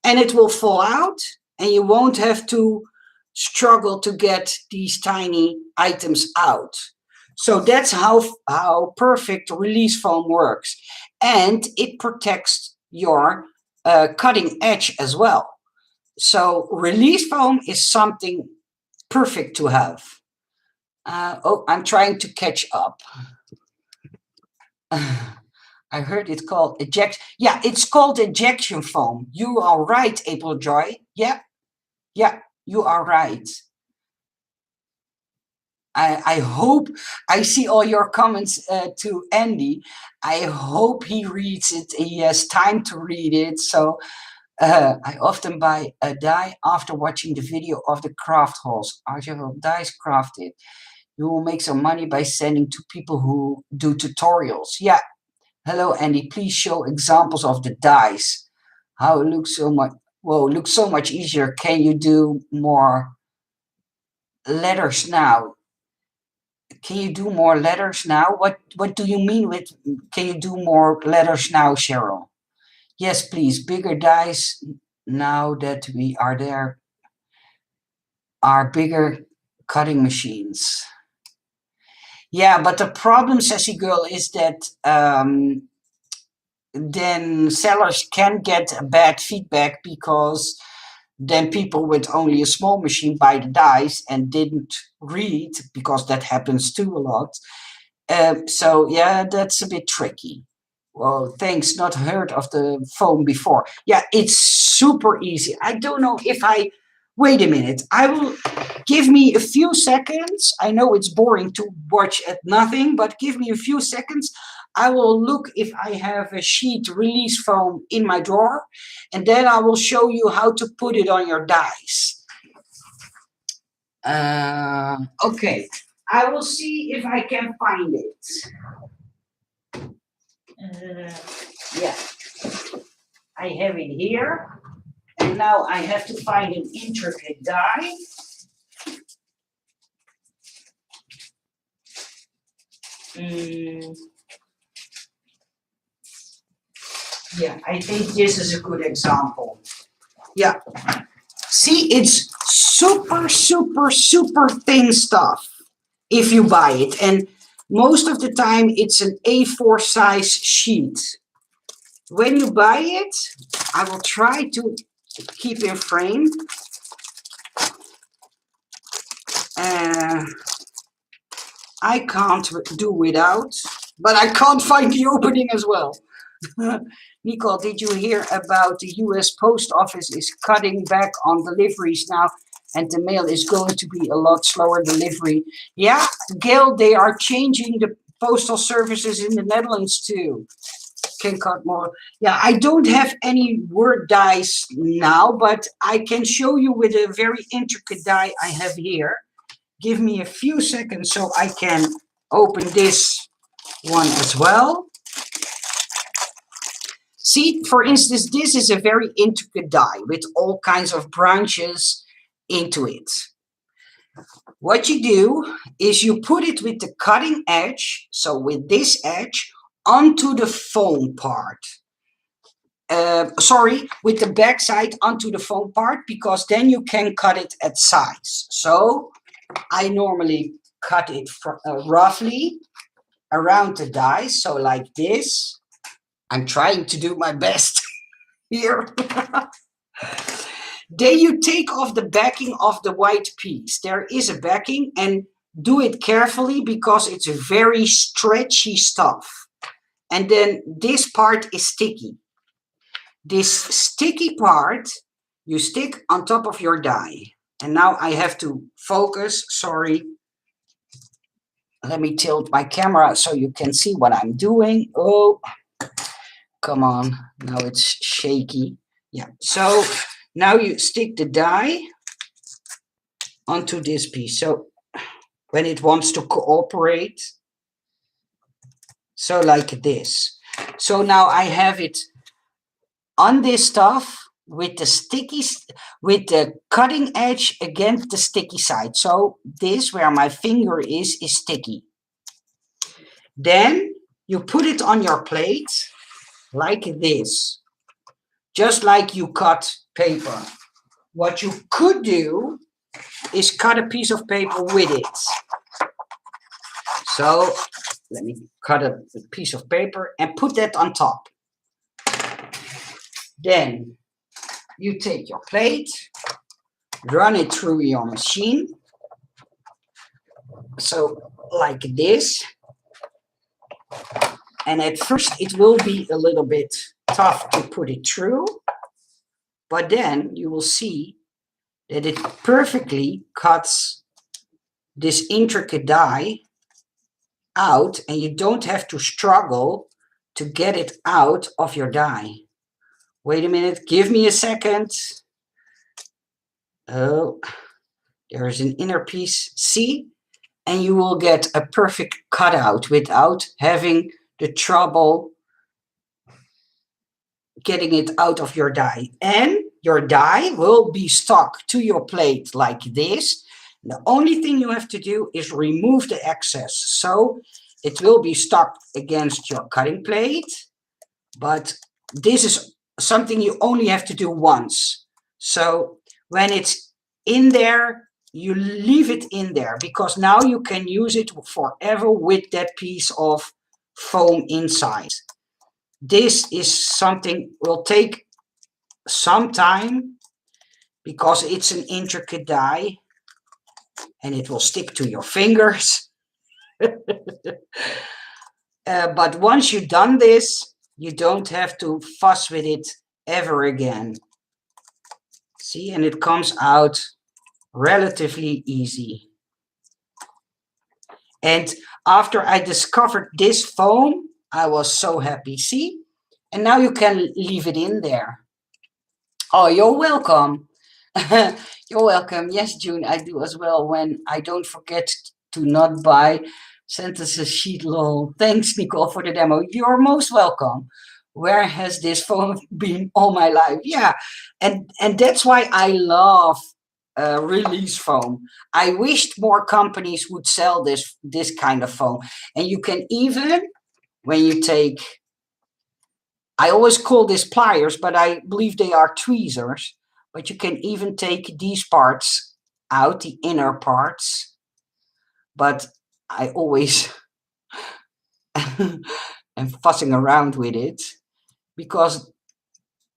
And it will fall out, and you won't have to struggle to get these tiny items out. So that's how perfect release foam works. And it protects your cutting edge as well. So release foam is something perfect to have. Oh, I'm trying to catch up. I heard it called eject. Yeah, it's called ejection foam. You are right, April Joy. Yeah, you are right. I hope I see all your comments to Andy. I hope he reads it. He has time to read it. So I often buy a die after watching the video of the craft hauls. Are your dies crafted? You will make some money by sending to people who do tutorials. Yeah. Hello, Andy. Please show examples of the dies. How it looks so much. Whoa, it looks so much easier. Can you do more letters now? Can you do more letters now? What do you mean with can you do more letters now, Cheryl? Yes, please. Bigger dies now that we are there are bigger cutting machines. Yeah, but the problem, Sassy Girl, is that then sellers can get bad feedback because then people with only a small machine buy the dies and didn't read, because that happens too a lot. So yeah, that's a bit tricky. Well, thanks. Not heard of the foam before. Yeah, it's super easy. I don't know if I... Wait a minute. I will... Give me a few seconds. I know it's boring to watch at nothing, but give me a few seconds. I will look if I have a sheet release foam in my drawer, and then I will show you how to put it on your dies. Okay. I will see if I can find it. Yeah, I have it here, and now I have to find an intricate die. Yeah, I think this is a good example. Yeah, see, it's super, super, super thin stuff if you buy it, and most of the time it's an A4 size sheet. When you buy it, I will try to keep in frame. I can't do without, but I can't find the opening as well. Nicole, did you hear about the US Post Office is cutting back on deliveries now, and the mail is going to be a lot slower delivery? Yeah, Gail, they are changing the postal services in the Netherlands too. Can cut more. Yeah, I don't have any word dies now, but I can show you with a very intricate die I have here. Give me a few seconds so I can open this one as well. See, for instance, this is a very intricate die with all kinds of branches into it. What you do is you put it with the cutting edge, so with this edge, onto the foam part. Sorry, with the back side onto the foam part, because then you can cut it at size. So I normally cut it roughly around the die, so like this. I'm trying to do my best here. Then you take off the backing of the white piece. There is a backing, and do it carefully because it's a very stretchy stuff. And then this part is sticky. This sticky part you stick on top of your die. And now I have to focus, sorry. Let me tilt my camera so you can see what I'm doing. Oh, come on, now it's shaky. Yeah, so now you stick the die onto this piece. So when it wants to cooperate, so like this. So now I have it on this stuff with the cutting edge against the sticky side. So this, where my finger is sticky. Then you put it on your plate like this, just like you cut paper. What you could do is cut a piece of paper with it. So let me cut a piece of paper and put that on top. Then you take your plate, run it through your machine. So like this. And at first it will be a little bit tough to put it through, but then you will see that it perfectly cuts this intricate die out, and you don't have to struggle to get it out of your die. Wait a minute, give me a second. Oh, there's an inner piece, see? And you will get a perfect cutout without having the trouble getting it out of your die. And your die will be stuck to your plate like this. The only thing you have to do is remove the excess. So it will be stuck against your cutting plate, but this is something you only have to do once. So when it's in there, you leave it in there, because now you can use it forever with that piece of foam inside. This is something will take some time because it's an intricate die and it will stick to your fingers. But once you've done this, you don't have to fuss with it ever again. See, and it comes out relatively easy. And after I discovered this foam, I was so happy. See? And now you can leave it in there. Oh, you're welcome. You're welcome. Yes, June, I do as well when I don't forget to not buy sentences sheet lol. Thanks, Nicole, for the demo. You're most welcome. Where has this foam been all my life? Yeah, and that's why I love release foam. I wished more companies would sell this kind of foam. And you can even, when you take, I always call this pliers, but I believe they are tweezers. But you can even take these parts out, the inner parts. But I always am fussing around with it because,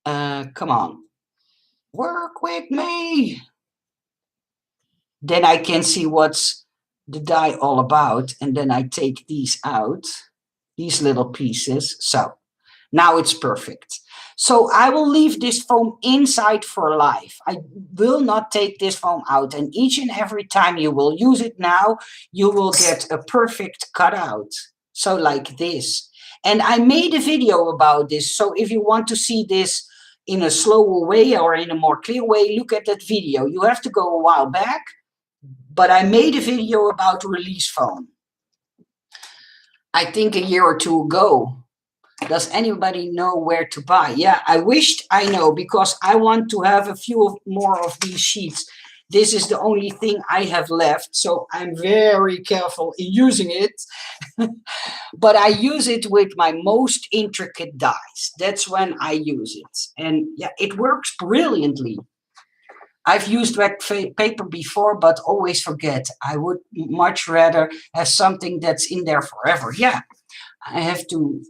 come on, work with me. Then I can see what's the die all about. And then I take these out, these little pieces. So now it's perfect. So I will leave this foam inside for life. I will not take this foam out. And each and every time you will use it now, you will get a perfect cutout. So like this. And I made a video about this. So if you want to see this in a slower way or in a more clear way, look at that video. You have to go a while back. But I made a video about release foam, I think a year or two ago. Does anybody know where to buy? Yeah, I wished I know, because I want to have a few more of these sheets. This is the only thing I have left, so I'm very careful in using it. But I use it with my most intricate dies. That's when I use it. And yeah, it works brilliantly. I've used wet paper before, but always forget. I would much rather have something that's in there forever. Yeah, I have to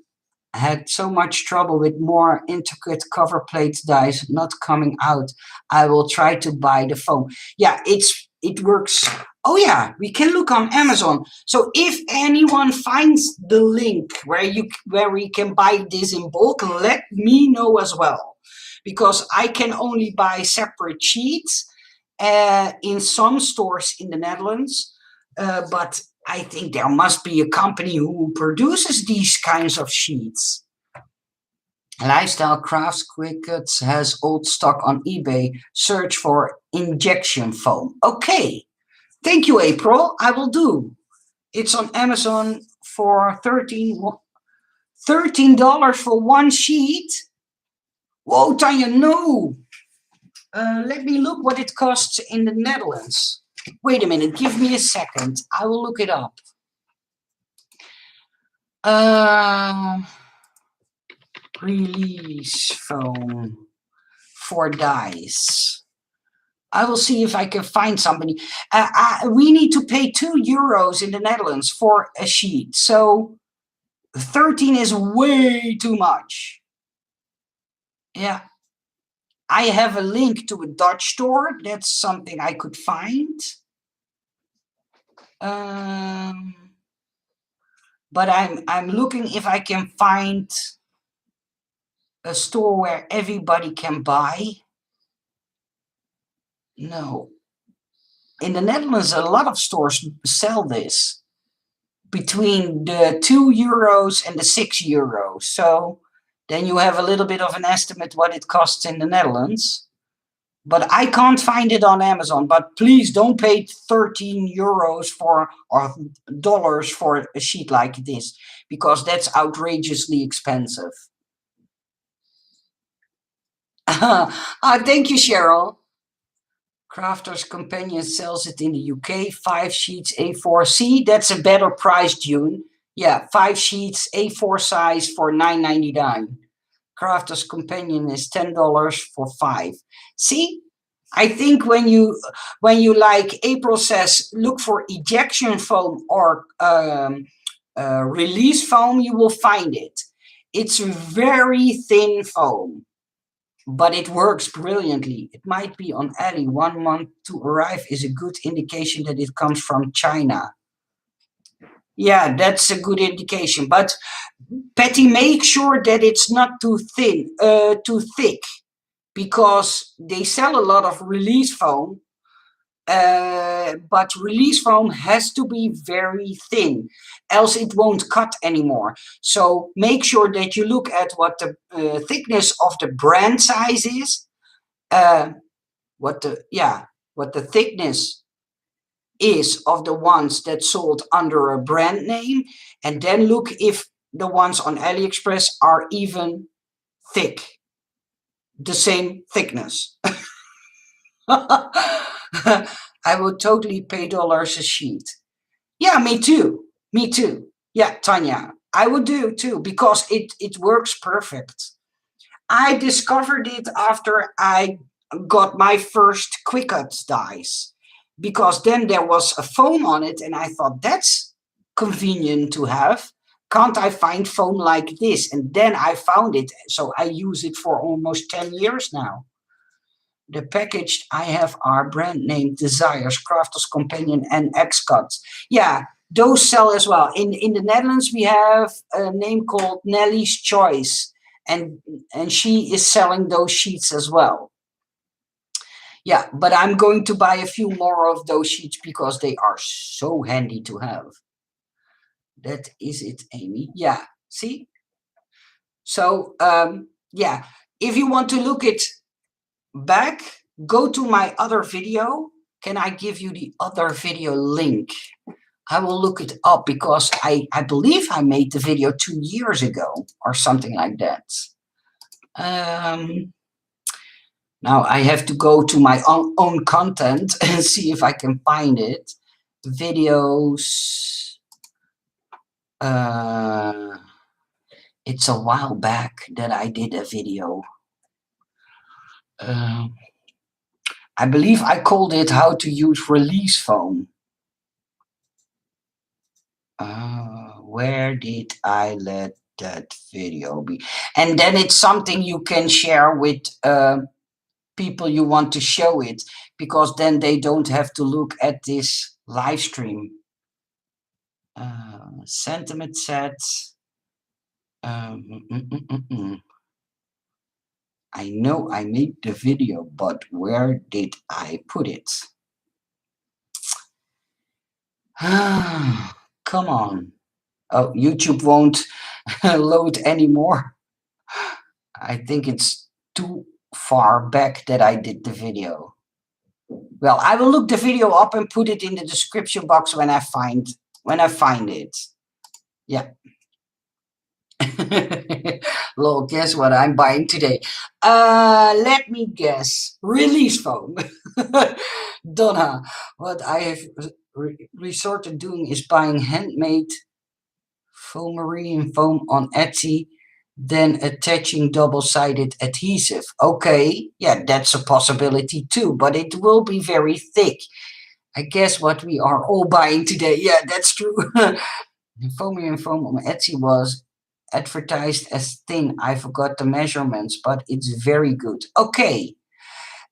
had so much trouble with more intricate cover plate dies not coming out. I will try to buy the foam. Yeah, it works. Oh yeah, we can look on Amazon. So if anyone finds the link where we can buy this in bulk, let me know as well, because I can only buy separate sheets in some stores in the Netherlands, but I think there must be a company who produces these kinds of sheets. Lifestyle Crafts Crickets has old stock on eBay. Search for injection foam. Okay. Thank you, April. I will do. It's on Amazon for $13 for one sheet. Whoa, Tanya, no. Let me look what it costs in the Netherlands. Wait a minute. Give me a second. I will look it up. Release foam for dies. I will see if I can find somebody. We need to pay €2 in the Netherlands for a sheet. So 13 is way too much. Yeah. I have a link to a Dutch store. That's something I could find. But I'm looking if I can find a store where everybody can buy. No. In the Netherlands, a lot of stores sell this between the €2 and the €6. So then you have a little bit of an estimate what it costs in the Netherlands. But I can't find it on Amazon. But please don't pay €13 for or dollars for a sheet like this, because that's outrageously expensive. Thank you, Cheryl. Crafter's Companion sells it in the UK. 5 sheets A4. That's a better price, June. Yeah, 5 sheets A4 size for $9.99. Crafter's Companion is $10 for 5. See, I think when you like April says, look for ejection foam or release foam, you will find it. It's very thin foam, but it works brilliantly. It might be on Ali. 1 month to arrive is a good indication that it comes from China. Yeah, that's a good indication. But Patty, make sure that it's not too thick, because they sell a lot of release foam. But release foam has to be very thin, else it won't cut anymore. So make sure that you look at what the thickness of the brand size is, what the thickness is of the ones that sold under a brand name, and then look if the ones on AliExpress are even thick, the same thickness. I would totally pay dollars a sheet. Yeah, me too. Me too. Yeah, Tanya, I would do too, because it works perfect. I discovered it after I got my first Quick-Cut dies, because then there was a foam on it, and I thought that's convenient to have. Can't I find foam like this? And then I found it, so I use it for almost 10 years now. The packaged I have are brand name Desires, Crafter's Companion, and X-Cut. Yeah, those sell as well. In the Netherlands, we have a name called Nelly's Choice, and she is selling those sheets as well. Yeah, but I'm going to buy a few more of those sheets because they are so handy to have. That is it, Amy. Yeah, see? So, yeah, if you want to look it back, go to my other video. Can I give you the other video link? I will look it up because I believe I made the video 2 years ago or something like that. Now I have to go to my own content and see if I can find it. Videos. It's a while back that I did a video. I believe I called it how to use release foam. Where did I let that video be? And then it's something you can share with people you want to show it, because then they don't have to look at this live stream. Sentiment sets. I know I made the video, but where did I put it? Come on. Oh, YouTube won't load anymore. I think it's too far back that I did the video. Well, I will look the video up and put it in the description box when I find it. Yeah. Lol, guess what I'm buying today? Let me guess. Release foam. Donna, what I have resorted doing is buying handmade foamarine foam on Etsy, then attaching double-sided adhesive. Okay, yeah, that's a possibility too, but it will be very thick. I guess what we are all buying today. Yeah, that's true. Foamarine foam on Etsy was advertised as thin. I forgot the measurements, but it's very good. Okay.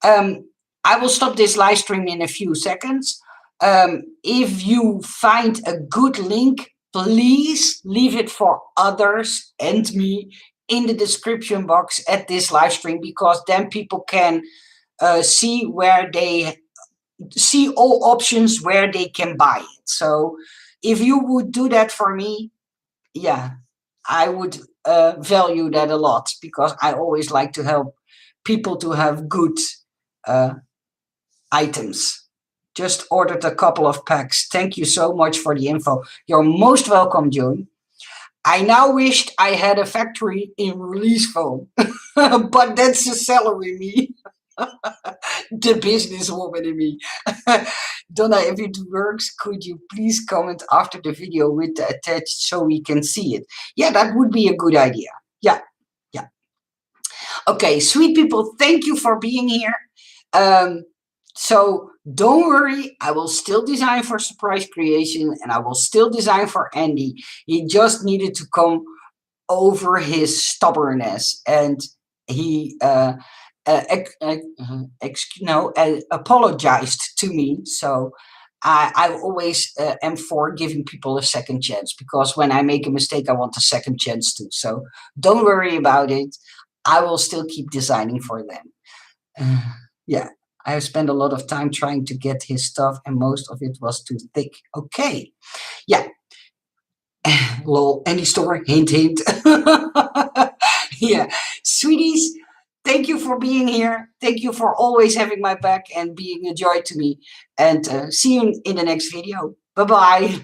I will stop this live stream in a few seconds. If you find a good link, please leave it for others and me in the description box at this live stream, because then people can see all options where they can buy it. So if you would do that for me, yeah, I would value that a lot, because I always like to help people to have good items. Just ordered a couple of packs. Thank you so much for the info. You're most welcome, June. I now wished I had a factory in release foam, but that's the seller in me, the businesswoman in me. Donna, if it works, could you please comment after the video with the attached so we can see it? Yeah, that would be a good idea. Yeah. Okay, sweet people, thank you for being here. So don't worry, I will still design for Surprise Creation, and I will still design for Andy. He just needed to come over his stubbornness, and he apologized to me. So I always am for giving people a second chance, because when I make a mistake, I want a second chance too. So don't worry about it. I will still keep designing for them. Yeah, I have spent a lot of time trying to get his stuff, and most of it was too thick. Okay, yeah. Lol, any store, hint, hint. Yeah, sweeties, thank you for being here. Thank you for always having my back and being a joy to me. And see you in the next video. Bye-bye.